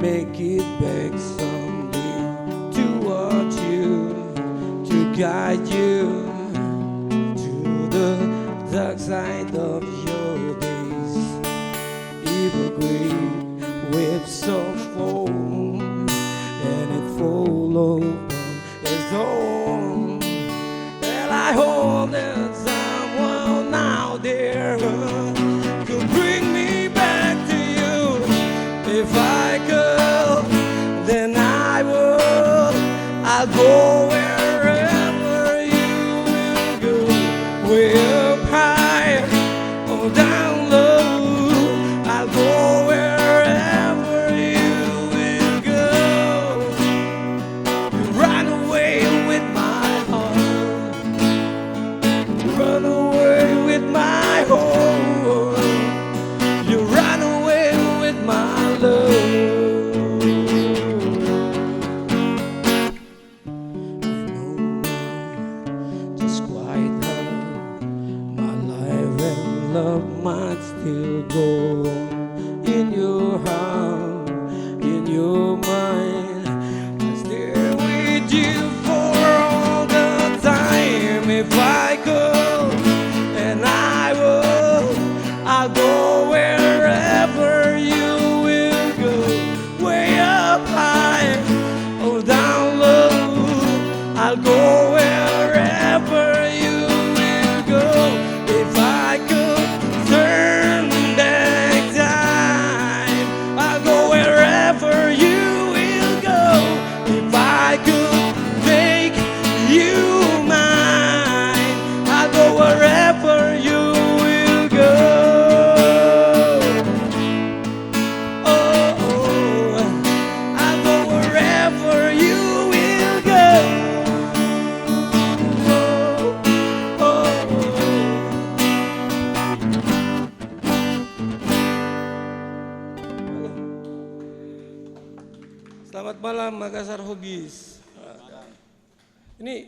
make it back someday to watch you, to guide you to the dark side of your days. Evergreen waves of foam, and it follows its own. Well, I hope that someone out there could bring me back to you. If I could, then I would. I'll go wherever you will go, way up high or down low. I'll go wherever you will go. You run away with my heart, run away with my heart. You run away with my love. I know just quite how my life and love might still go on. In your heart, in your mind, I stay with you for all the time. If I could, and I would, I'll go wherever you will go, way up high or down low. I'll go wherever you will go. If I could turn back time, I'll go wherever you will go. If I could make you mine, I'll go wherever you will go. Oh, I'll go wherever you will go. Oh, Selamat malam Makassar Hobbies. Ini